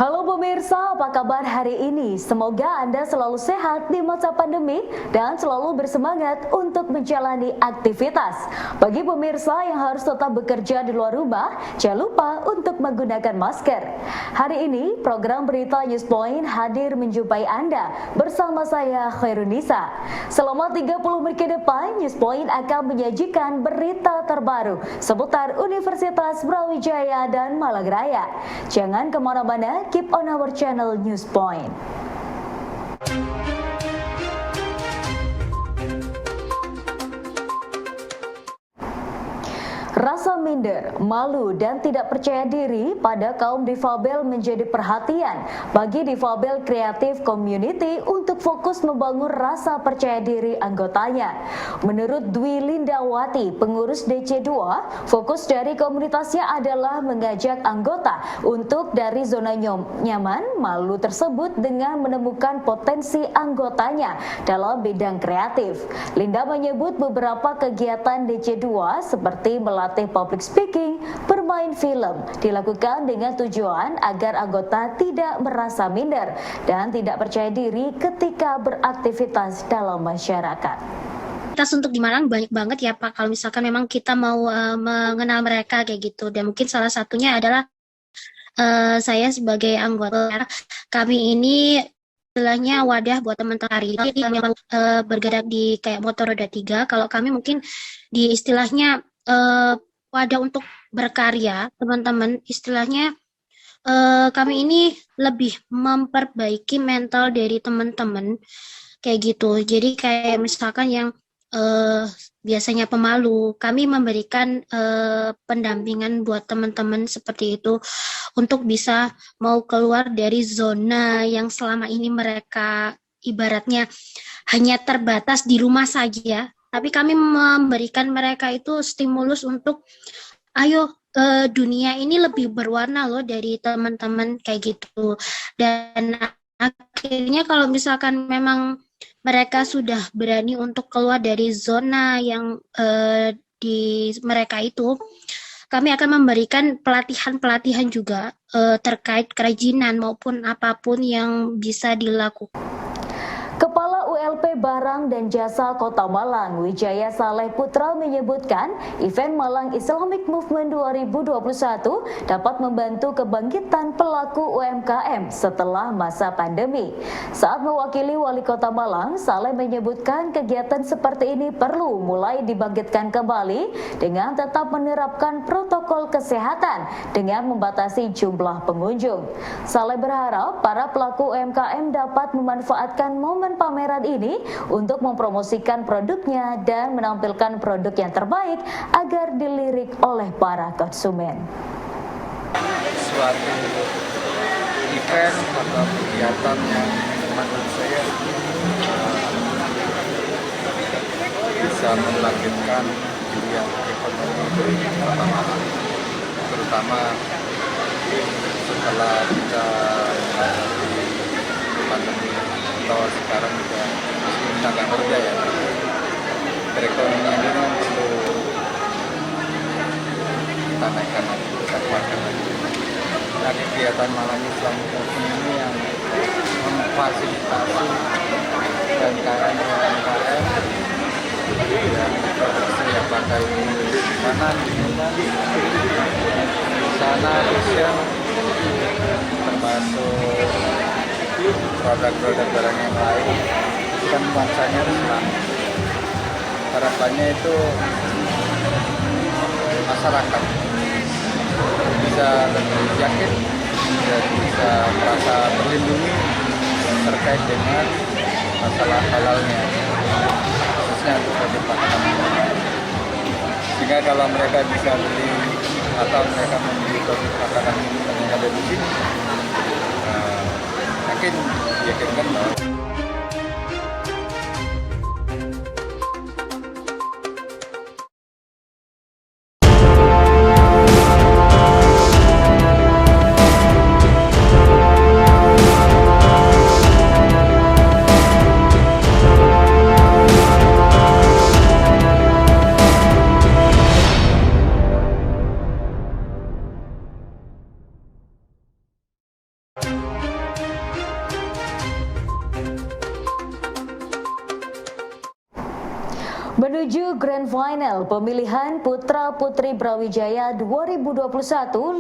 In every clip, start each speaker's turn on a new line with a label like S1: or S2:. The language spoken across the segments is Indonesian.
S1: Halo pemirsa, apa kabar hari ini? Semoga Anda selalu sehat di masa pandemi dan selalu bersemangat untuk menjalani aktivitas. Bagi pemirsa yang harus tetap bekerja di luar rumah, jangan lupa untuk menggunakan masker. Hari ini, program Berita Newspoint hadir menjumpai Anda bersama saya Khairunisa. Selama 30 menit ke depan, Newspoint akan menyajikan berita terbaru seputar Universitas Brawijaya dan Malang Raya. Jangan kemana-mana, keep on our channel Newspoint. Rasa minder, malu, dan tidak percaya diri pada kaum difabel menjadi perhatian bagi Difabel Creative Community untuk fokus membangun rasa percaya diri anggotanya. Menurut Dwi Lindawati, pengurus DC2, fokus dari komunitasnya adalah mengajak anggota untuk dari zona nyaman, malu tersebut dengan menemukan potensi anggotanya dalam bidang kreatif. Linda menyebut beberapa kegiatan DC2 seperti melatih public speaking, bermain film dilakukan dengan tujuan agar anggota tidak merasa minder dan tidak percaya diri ketika beraktivitas dalam masyarakat.
S2: Aktivitas untuk di Malang banyak banget ya Pak, kalau misalkan memang kita mau mengenal mereka kayak gitu, dan mungkin salah satunya adalah saya sebagai anggota kami ini istilahnya wadah buat teman-teman yang memang bergerak di kayak motor roda 3. Kalau kami mungkin di istilahnya wadah untuk berkarya, teman-teman, istilahnya kami ini lebih memperbaiki mental dari teman-teman kayak gitu. Jadi kayak misalkan yang biasanya pemalu, kami memberikan pendampingan buat teman-teman seperti itu untuk bisa mau keluar dari zona yang selama ini mereka ibaratnya hanya terbatas di rumah saja, tapi kami memberikan mereka itu stimulus untuk ayo dunia ini lebih berwarna loh dari teman-teman kayak gitu. Dan akhirnya kalau misalkan memang mereka sudah berani untuk keluar dari zona yang di mereka itu, kami akan memberikan pelatihan-pelatihan juga terkait kerajinan maupun apapun yang bisa dilakukan.
S1: Kepala ULP Barang dan Jasa Kota Malang, Wijaya Saleh Putra menyebutkan event Malang Islamic Movement 2021 dapat membantu kebangkitan pelaku UMKM setelah masa pandemi. Saat mewakili Wali Kota Malang, Saleh menyebutkan kegiatan seperti ini perlu mulai dibangkitkan kembali dengan tetap menerapkan protokol kesehatan dengan membatasi jumlah pengunjung. Saleh berharap para pelaku UMKM dapat memanfaatkan momen pameran ini untuk mempromosikan produknya dan menampilkan produk yang terbaik agar dilirik oleh para konsumen.
S3: Suatu event atau kegiatan yang menurut saya bisa membangkitkan dunia ekonomi Kota Malang, terutama setelah kita menghadapi pandemi atau sekarang juga masih tenaga kerja ya. Perekonomian ini kan perlu kita naikkan lagi, kita kuatkan lagi. Nah, kegiatan Malang Islamic Movement ini yang memfasilitasi UMKM yang produksi yang pakai makanan, minuman, busana, fashion, termasuk produk-produk barang yang lain, kan bangsanya Islam. Harapannya itu masyarakat bisa lebih yakin dan bisa merasa terlindungi terkait dengan masalah halalnya, khususnya untuk produk makanan. Sehingga kalau mereka bisa beli atau mereka membeli produk makanan yang ada di sini, yakin kan bahwa
S1: Menuju Grand Final pemilihan Putra Putri Brawijaya 2021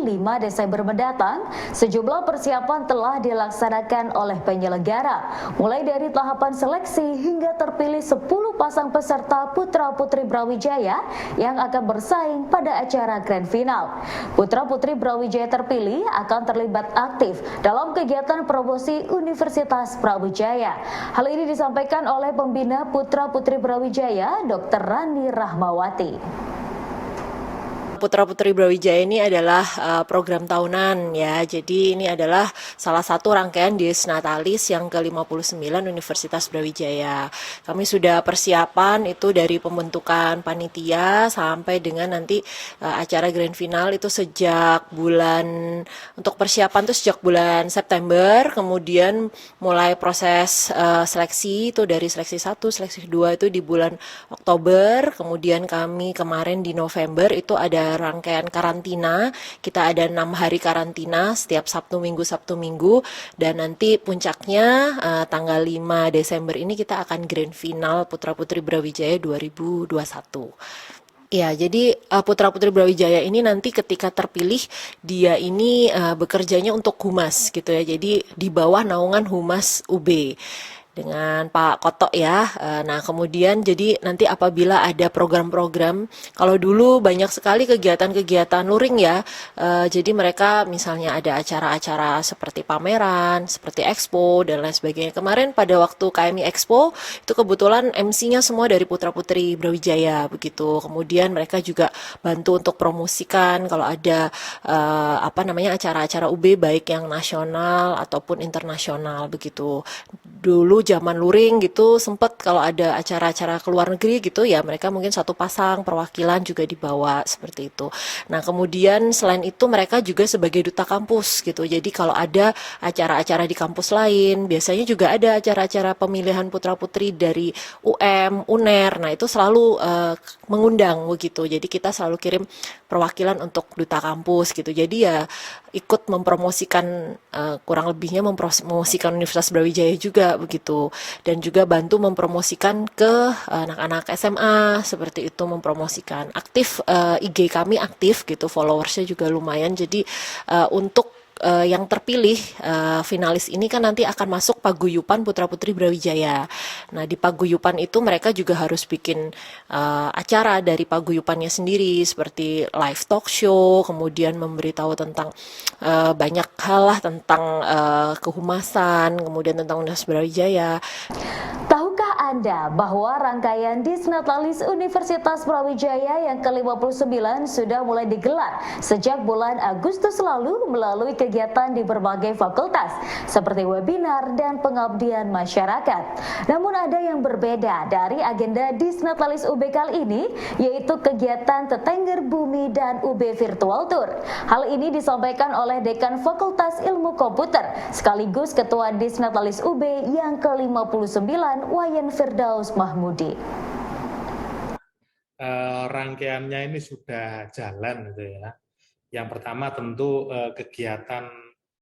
S1: 5 Desember mendatang, sejumlah persiapan telah dilaksanakan oleh penyelenggara, mulai dari tahapan seleksi hingga terpilih 10 pasang peserta Putra Putri Brawijaya yang akan bersaing pada acara Grand Final. Putra Putri Brawijaya terpilih akan terlibat aktif dalam kegiatan promosi Universitas Brawijaya. Hal ini disampaikan oleh pembina Putra Putri Brawijaya, Dr. Rani Rahmawati.
S4: Putra Putri Brawijaya ini adalah program tahunan ya. Jadi ini adalah salah satu rangkaian Dies Natalis yang ke-59 Universitas Brawijaya. Kami sudah persiapan itu dari pembentukan panitia sampai dengan nanti acara grand final itu sejak bulan, untuk persiapan itu sejak bulan September, kemudian mulai proses seleksi itu dari seleksi 1, seleksi 2 itu di bulan Oktober, kemudian kami kemarin di November itu ada rangkaian karantina. Kita ada 6 hari karantina setiap Sabtu Minggu, dan nanti puncaknya tanggal 5 Desember ini kita akan grand final Putra Putri Brawijaya 2021. Ya, jadi Putra Putri Brawijaya ini nanti ketika terpilih dia ini bekerjanya untuk humas gitu ya. Jadi di bawah naungan Humas UB dengan Pak Koto ya. Nah kemudian jadi nanti apabila ada program-program, kalau dulu banyak sekali kegiatan-kegiatan luring ya, jadi mereka misalnya ada acara-acara seperti pameran, seperti expo dan lain sebagainya. Kemarin pada waktu KMI Expo itu kebetulan MC-nya semua dari Putra Putri Brawijaya begitu. Kemudian mereka juga bantu untuk promosikan kalau ada acara-acara UB baik yang nasional ataupun internasional begitu. Dulu zaman luring gitu sempat kalau ada acara-acara ke luar negeri gitu ya, mereka mungkin satu pasang perwakilan juga dibawa seperti itu. Nah kemudian selain itu mereka juga sebagai duta kampus gitu. Jadi kalau ada acara-acara di kampus lain, biasanya juga ada acara-acara pemilihan putra-putri dari UM, UNER. Nah itu selalu mengundang begitu. Jadi kita selalu kirim perwakilan untuk duta kampus gitu. Jadi ya ikut mempromosikan, kurang lebihnya mempromosikan Universitas Brawijaya juga begitu, dan juga bantu mempromosikan ke anak-anak SMA seperti itu, mempromosikan aktif. IG kami aktif gitu, followersnya juga lumayan. Jadi untuk yang terpilih finalis ini kan nanti akan masuk paguyupan Putra Putri Brawijaya. Nah di paguyupan itu mereka juga harus bikin acara dari paguyupannya sendiri seperti live talk show, kemudian memberitahu tentang banyak hal lah tentang kehumasan, kemudian tentang Universitas Brawijaya.
S1: Tahukah Anda bahwa rangkaian Dies Natalis Universitas Brawijaya yang ke-59 sudah mulai digelar sejak bulan Agustus lalu melalui kegiatan di berbagai fakultas seperti webinar dan pengabdian masyarakat. Namun ada yang berbeda dari agenda Dies Natalis UB kali ini, yaitu kegiatan Tetengger Bumi dan UB Virtual Tour. Hal ini disampaikan oleh Dekan Fakultas Ilmu Komputer sekaligus Ketua Dies Natalis UB yang ke-59 Wayan Firdaus Mahmudi.
S5: Rangkaiannya ini sudah jalan gitu ya. Yang pertama tentu kegiatan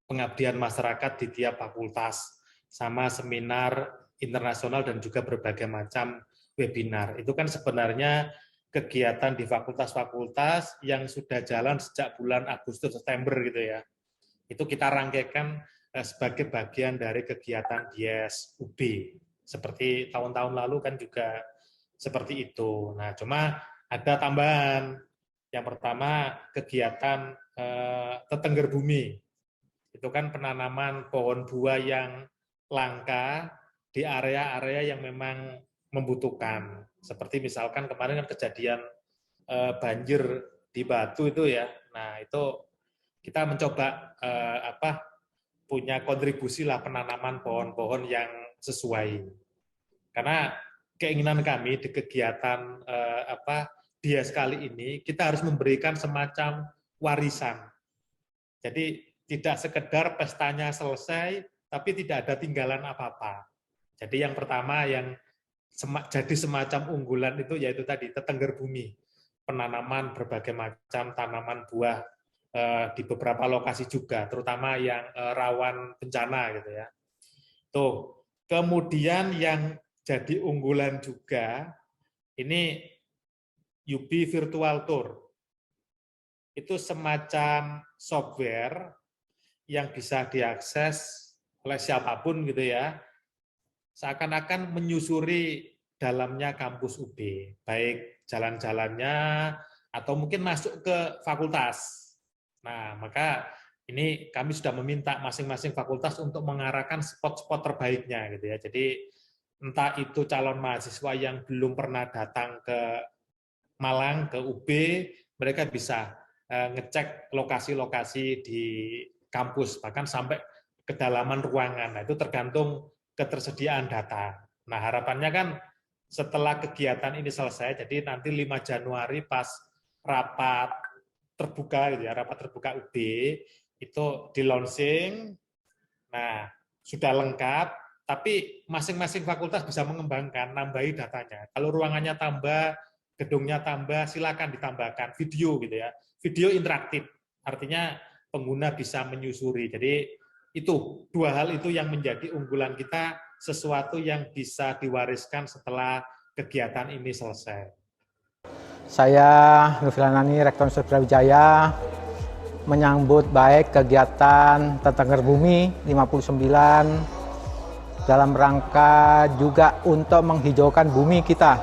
S5: pengabdian masyarakat di tiap fakultas, sama seminar internasional dan juga berbagai macam webinar. Itu kan sebenarnya kegiatan di fakultas-fakultas yang sudah jalan sejak bulan Agustus September gitu ya. Itu kita rangkaikan sebagai bagian dari kegiatan Dies UB. Seperti tahun-tahun lalu kan juga seperti itu. Nah, cuma ada tambahan. Yang pertama kegiatan Tetengger Bumi. Itu kan penanaman pohon buah yang langka di area-area yang memang membutuhkan. Seperti misalkan kemarin kan kejadian banjir di Batu itu ya. Nah, itu kita mencoba punya kontribusi lah penanaman pohon-pohon yang sesuai. Karena keinginan kami di kegiatan Dies kali ini kita harus memberikan semacam warisan. Jadi tidak sekedar pestanya selesai, tapi tidak ada tinggalan apa-apa. Jadi yang pertama yang jadi semacam unggulan itu yaitu tadi Tetengger Bumi, penanaman berbagai macam tanaman buah di beberapa lokasi juga, terutama yang rawan bencana gitu ya. Tuh, kemudian yang jadi unggulan juga Ini UB Virtual Tour. Itu semacam software yang bisa diakses oleh siapapun gitu ya. Seakan-akan menyusuri dalamnya kampus UB, baik jalan-jalannya atau mungkin masuk ke fakultas. Nah, maka ini kami sudah meminta masing-masing fakultas untuk mengarahkan spot-spot terbaiknya gitu ya. Jadi entah itu calon mahasiswa yang belum pernah datang ke Malang, ke UB, mereka bisa ngecek lokasi-lokasi di kampus, bahkan sampai kedalaman ruangan. Nah, itu tergantung ketersediaan data. Nah, harapannya kan setelah kegiatan ini selesai, jadi nanti 5 Januari pas rapat terbuka gitu ya, rapat terbuka UB itu di launching. Nah, sudah lengkap, tapi masing-masing fakultas bisa mengembangkan, nambahi datanya. Kalau ruangannya tambah, gedungnya tambah, silakan ditambahkan video gitu ya. Video interaktif, artinya pengguna bisa menyusuri. Jadi itu dua hal itu yang menjadi unggulan kita, sesuatu yang bisa diwariskan setelah kegiatan ini selesai.
S6: Saya Nufrilanani, Rektor Universitas Brawijaya, menyambut baik kegiatan Tetangga Bumi 59 dalam rangka juga untuk menghijaukan bumi kita.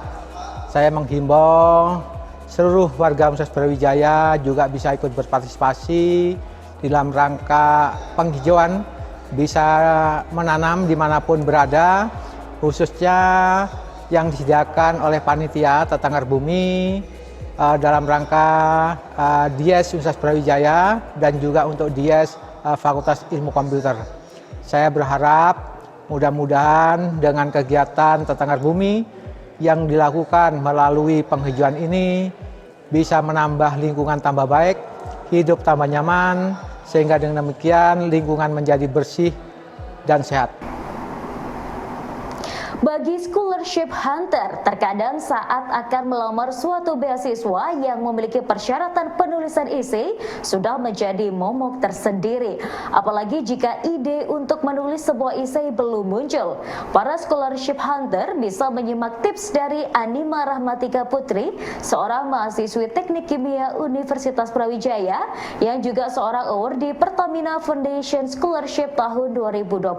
S6: Saya menghimbau seluruh warga Universitas Brawijaya juga bisa ikut berpartisipasi dalam rangka penghijauan, bisa menanam dimanapun berada, khususnya yang disediakan oleh panitia Tetangga Bumi dalam rangka Dies Universitas Brawijaya dan juga untuk Dies Fakultas Ilmu Komputer. Saya berharap mudah-mudahan dengan kegiatan Tetangga Bumi yang dilakukan melalui penghijauan ini bisa menambah lingkungan tambah baik, hidup tambah nyaman, sehingga dengan demikian lingkungan menjadi bersih dan sehat.
S1: Bagi scholarship hunter, terkadang saat akan melamar suatu beasiswa yang memiliki persyaratan penulisan esai sudah menjadi momok tersendiri. Apalagi jika ide untuk menulis sebuah esai belum muncul. Para scholarship hunter bisa menyimak tips dari Anima Rahmatika Putri, seorang mahasiswi Teknik Kimia Universitas Brawijaya yang juga seorang awardee Pertamina Foundation Scholarship tahun 2021.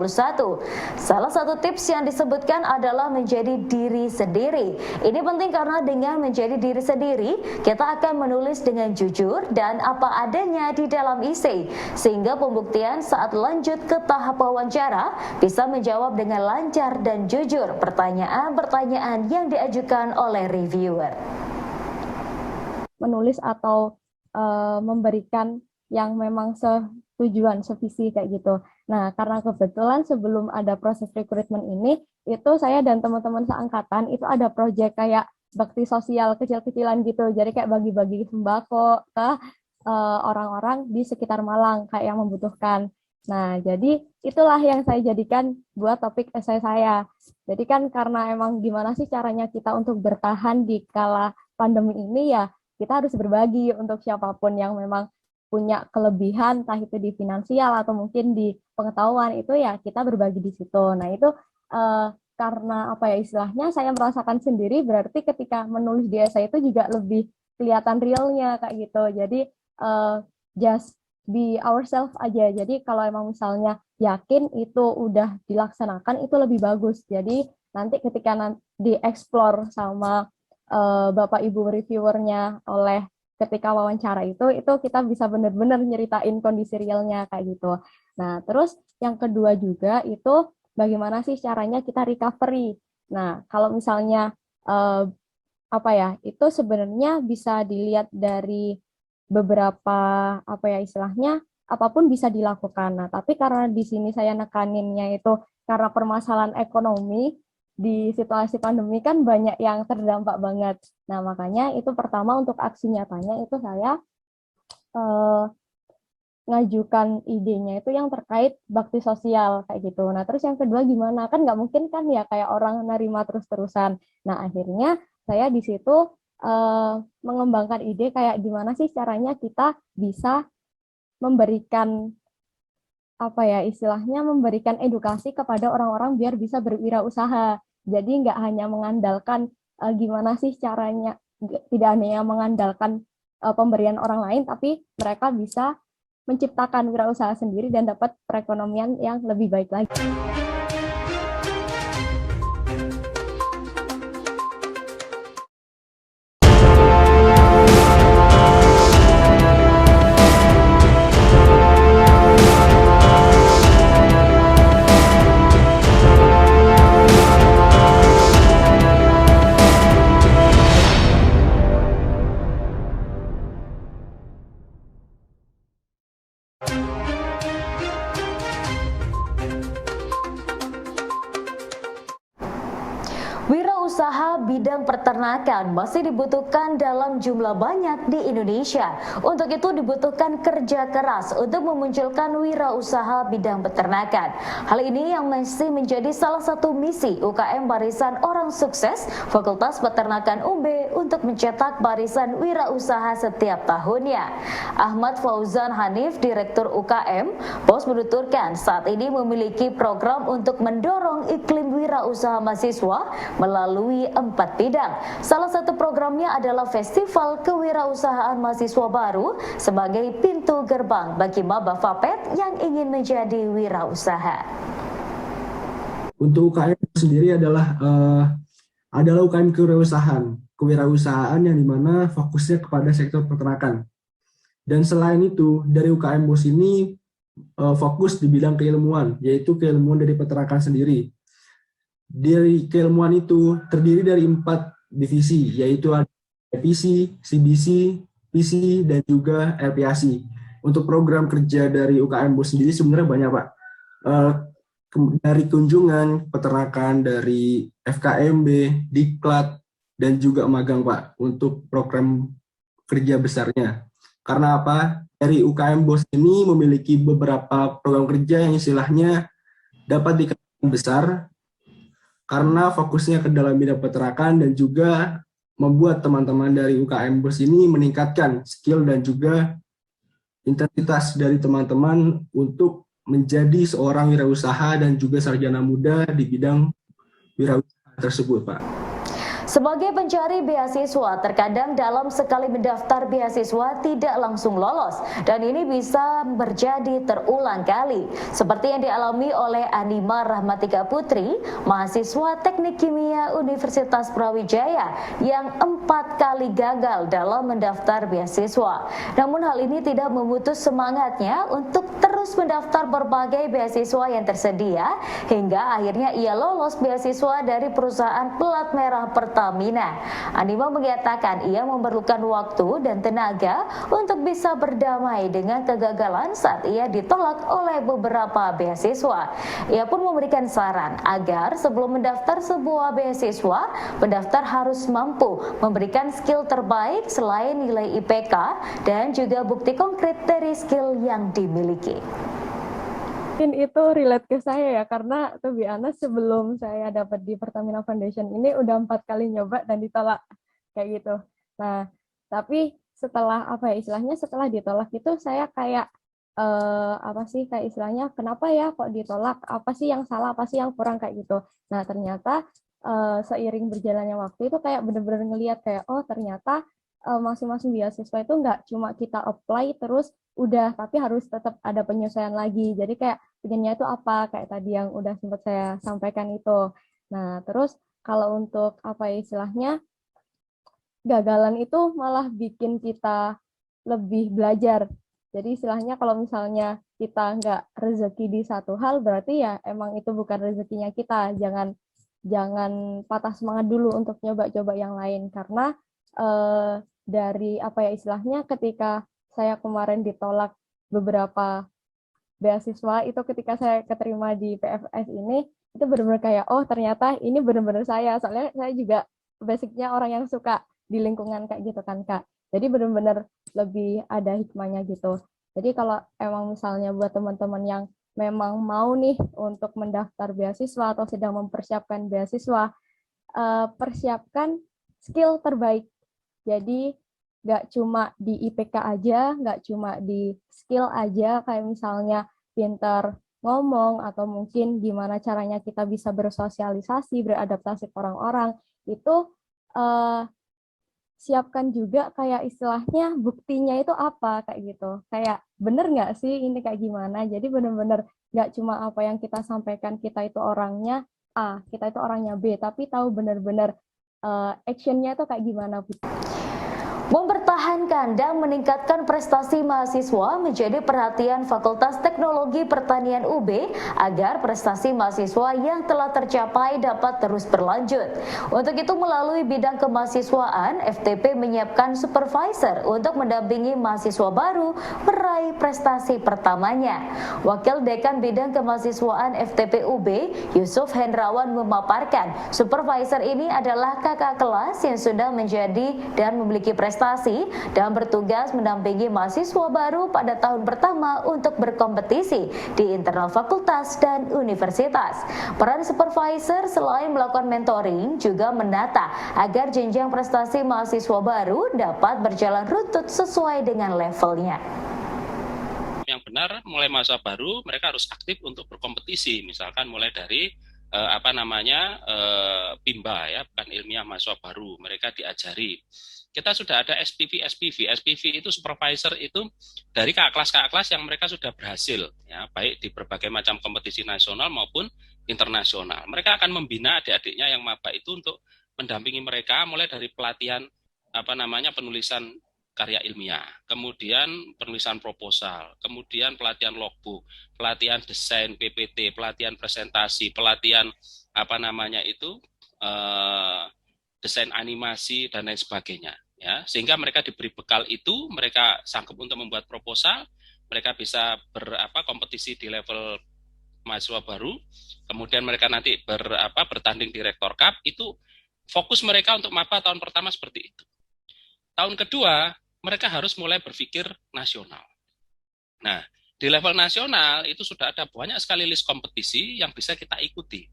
S1: Salah satu tips yang disebutkan adalah menjadi diri sendiri. Ini penting karena dengan menjadi diri sendiri, kita akan menulis dengan jujur dan apa adanya di dalam esai, sehingga pembuktian saat lanjut ke tahap wawancara bisa menjawab dengan lancar dan jujur pertanyaan-pertanyaan yang diajukan oleh reviewer.
S7: Menulis atau memberikan yang memang setujuan, sevisi kayak gitu. Nah, karena kebetulan sebelum ada proses rekrutmen ini, itu saya dan teman-teman seangkatan itu ada proyek kayak bakti sosial kecil-kecilan gitu. Jadi kayak bagi-bagi sembako ke orang-orang di sekitar Malang kayak yang membutuhkan. Nah, jadi itulah yang saya jadikan buat topik esai saya. Jadi kan karena emang gimana sih caranya kita untuk bertahan di kala pandemi ini, ya kita harus berbagi untuk siapapun yang memang punya kelebihan, entah itu di finansial atau mungkin di pengetahuan, itu ya kita berbagi di situ. Nah itu karena apa ya istilahnya saya merasakan sendiri, berarti ketika menulis di esai itu juga lebih kelihatan realnya kayak gitu. Jadi just be ourselves aja. Jadi kalau emang misalnya yakin itu udah dilaksanakan itu lebih bagus. Jadi nanti ketika dieksplor sama Bapak Ibu reviewernya oleh ketika wawancara itu kita bisa benar-benar nyeritain kondisi realnya kayak gitu. Nah, terus yang kedua juga itu bagaimana sih caranya kita recovery. Nah, kalau misalnya itu sebenarnya bisa dilihat dari beberapa istilahnya apapun bisa dilakukan. Nah, tapi karena di sini saya nekaninnya itu karena permasalahan ekonomi di situasi pandemi kan banyak yang terdampak banget. Nah, makanya itu pertama untuk aksi nyatanya itu saya ngajukan idenya itu yang terkait bakti sosial kayak gitu. Nah, terus yang kedua gimana? Kan nggak mungkin kan ya kayak orang nerima terus-terusan. Nah, akhirnya saya di situ mengembangkan ide kayak gimana sih caranya kita bisa memberikan istilahnya memberikan edukasi kepada orang-orang biar bisa berwirausaha. Jadi nggak hanya mengandalkan gimana sih caranya tidak hanya mengandalkan pemberian orang lain, tapi mereka bisa menciptakan wirausaha sendiri dan dapat perekonomian yang lebih baik lagi.
S1: Wirausaha bidang peternakan masih dibutuhkan dalam jumlah banyak di Indonesia. Untuk itu dibutuhkan kerja keras untuk memunculkan wirausaha bidang peternakan. Hal ini yang masih menjadi salah satu misi UKM Barisan Orang Sukses Fakultas Peternakan UB untuk mencetak barisan wirausaha setiap tahunnya. Ahmad Fauzan Hanif, Direktur UKM, POS menuturkan saat ini memiliki program untuk mendorong iklim wirausaha mahasiswa melalui 4 bidang. Salah satu programnya adalah Festival Kewirausahaan Mahasiswa Baru sebagai pintu gerbang bagi maba FAPET yang ingin menjadi wirausaha.
S8: Untuk UKM sendiri adalah UKM kewirausahaan yang dimana fokusnya kepada sektor peternakan. Dan selain itu, dari UKM BOS ini fokus di bidang keilmuan, yaitu keilmuan dari peternakan sendiri. Dari keilmuan itu terdiri dari 4 divisi, yaitu ada EPC, CBC, PC, dan juga LPAC. Untuk program kerja dari UKM BOS sendiri sebenarnya banyak, Pak. Dari kunjungan, peternakan, dari FKMB, Diklat, dan juga magang, Pak, untuk program kerja besarnya. Karena apa? Dari UKM BOS ini memiliki beberapa program kerja yang istilahnya dapat dikatakan besar, karena fokusnya ke dalam bidang peternakan dan juga membuat teman-teman dari UKM BOS ini meningkatkan skill dan juga intensitas dari teman-teman untuk menjadi seorang wirausaha dan juga sarjana muda di bidang wirausaha tersebut, Pak.
S1: Sebagai pencari beasiswa, terkadang dalam sekali mendaftar beasiswa tidak langsung lolos dan ini bisa terjadi terulang kali. Seperti yang dialami oleh Anima Rahmatika Putri, mahasiswa Teknik Kimia Universitas Brawijaya yang 4 kali gagal dalam mendaftar beasiswa. Namun hal ini tidak memutus semangatnya untuk terus mendaftar berbagai beasiswa yang tersedia hingga akhirnya ia lolos beasiswa dari perusahaan pelat merah Pertamina. Anima mengatakan ia memerlukan waktu dan tenaga untuk bisa berdamai dengan kegagalan saat ia ditolak oleh beberapa beasiswa. Ia pun memberikan saran agar sebelum mendaftar sebuah beasiswa, pendaftar harus mampu memberikan skill terbaik selain nilai IPK dan juga bukti konkret dari skill yang dimiliki.
S7: Mungkin itu relate ke saya ya, karena to be honest, sebelum saya dapat di Pertamina Foundation ini udah 4 kali nyoba dan ditolak kayak gitu. Nah, tapi setelah setelah ditolak itu saya kayak kayak istilahnya kenapa ya kok ditolak, apa sih yang salah, apa sih yang kurang kayak gitu. Nah, ternyata seiring berjalannya waktu itu kayak bener-bener ngelihat kayak oh ternyata masing-masing beasiswa itu nggak cuma kita apply terus udah, tapi harus tetap ada penyesuaian lagi. Jadi kayak pengennya itu apa, kayak tadi yang udah sempat saya sampaikan itu. Nah, terus kalau untuk gagalan itu malah bikin kita lebih belajar. Jadi istilahnya kalau misalnya kita nggak rezeki di satu hal, berarti ya emang itu bukan rezekinya kita. Jangan patah semangat dulu untuk nyoba-coba yang lain, karena dari ketika saya kemarin ditolak beberapa beasiswa itu, ketika saya keterima di PFS ini itu benar-benar kayak oh ternyata ini benar-benar saya, soalnya saya juga basicnya orang yang suka di lingkungan kayak gitu kan Kak, jadi benar-benar lebih ada hikmahnya gitu. Jadi kalau emang misalnya buat teman-teman yang memang mau nih untuk mendaftar beasiswa atau sedang mempersiapkan beasiswa, persiapkan skill terbaik. Jadi nggak cuma di IPK aja, nggak cuma di skill aja, kayak misalnya pintar ngomong atau mungkin gimana caranya kita bisa bersosialisasi, beradaptasi ke orang-orang, itu siapkan juga kayak istilahnya buktinya itu apa kayak gitu. Kayak bener nggak sih ini kayak gimana? Jadi bener-bener nggak cuma apa yang kita sampaikan kita itu orangnya A, kita itu orangnya B, tapi tahu bener-bener actionnya itu kayak gimana, Bu.
S1: Mempertahankan dan meningkatkan prestasi mahasiswa menjadi perhatian Fakultas Teknologi Pertanian UB agar prestasi mahasiswa yang telah tercapai dapat terus berlanjut. Untuk itu melalui bidang kemahasiswaan, FTP menyiapkan supervisor untuk mendampingi mahasiswa baru meraih prestasi pertamanya. Wakil Dekan Bidang Kemahasiswaan FTP UB, Yusuf Hendrawan memaparkan, supervisor ini adalah kakak kelas yang sudah menjadi dan memiliki prestasi dan bertugas mendampingi mahasiswa baru pada tahun pertama untuk berkompetisi di internal fakultas dan universitas. Peran supervisor selain melakukan mentoring juga menata agar jenjang prestasi mahasiswa baru dapat berjalan runtut sesuai dengan levelnya.
S9: Yang benar, mulai mahasiswa baru mereka harus aktif untuk berkompetisi, misalkan mulai dari PIMBA ya, bukan ilmiah mahasiswa baru, mereka diajari. Kita sudah ada SPV itu supervisor itu dari kakak kelas yang mereka sudah berhasil ya, baik di berbagai macam kompetisi nasional maupun internasional. Mereka akan membina adik-adiknya yang maba itu untuk mendampingi mereka mulai dari pelatihan penulisan karya ilmiah, kemudian penulisan proposal, kemudian pelatihan logbook, pelatihan desain PPT, pelatihan presentasi, pelatihan desain animasi dan lain sebagainya. Ya, sehingga mereka diberi bekal itu, mereka sanggup untuk membuat proposal, mereka bisa berkompetisi di level mahasiswa baru, kemudian mereka nanti bertanding di Rektor Cup. Itu fokus mereka untuk maba tahun pertama seperti itu. Tahun kedua mereka harus mulai berpikir nasional. Nah, di level nasional itu sudah ada banyak sekali list kompetisi yang bisa kita ikuti.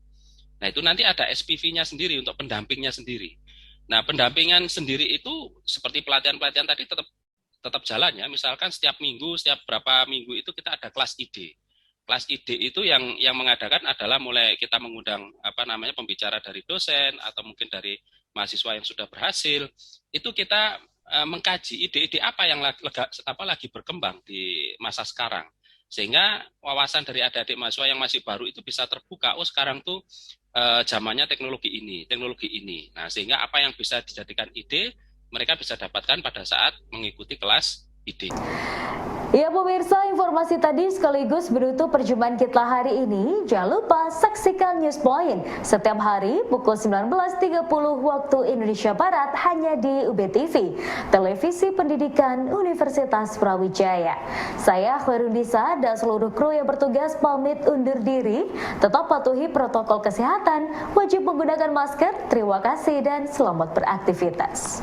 S9: Nah, itu nanti ada SPV-nya sendiri untuk pendampingnya sendiri. Nah, pendampingan sendiri itu seperti pelatihan-pelatihan tadi tetap jalan ya. Misalkan setiap minggu, setiap berapa minggu itu kita ada kelas ide. Kelas ide itu yang mengadakan adalah mulai kita mengundang pembicara dari dosen atau mungkin dari mahasiswa yang sudah berhasil. Itu kita mengkaji ide-ide apa yang lagi berkembang di masa sekarang. Sehingga wawasan dari adik-adik mahasiswa yang masih baru itu bisa terbuka. Oh, sekarang tuh zamannya teknologi ini. Nah, sehingga apa yang bisa dijadikan ide, mereka bisa dapatkan pada saat mengikuti kelas ide.
S1: Ya pemirsa, informasi tadi sekaligus menutup perjumpaan kita hari ini. Jangan lupa saksikan News Point setiap hari pukul 19.30 waktu Indonesia Barat hanya di UBTV, Televisi Pendidikan Universitas Brawijaya. Saya Khairunisa dan seluruh kru yang bertugas pamit undur diri. Tetap patuhi protokol kesehatan, wajib menggunakan masker. Terima kasih dan selamat beraktivitas.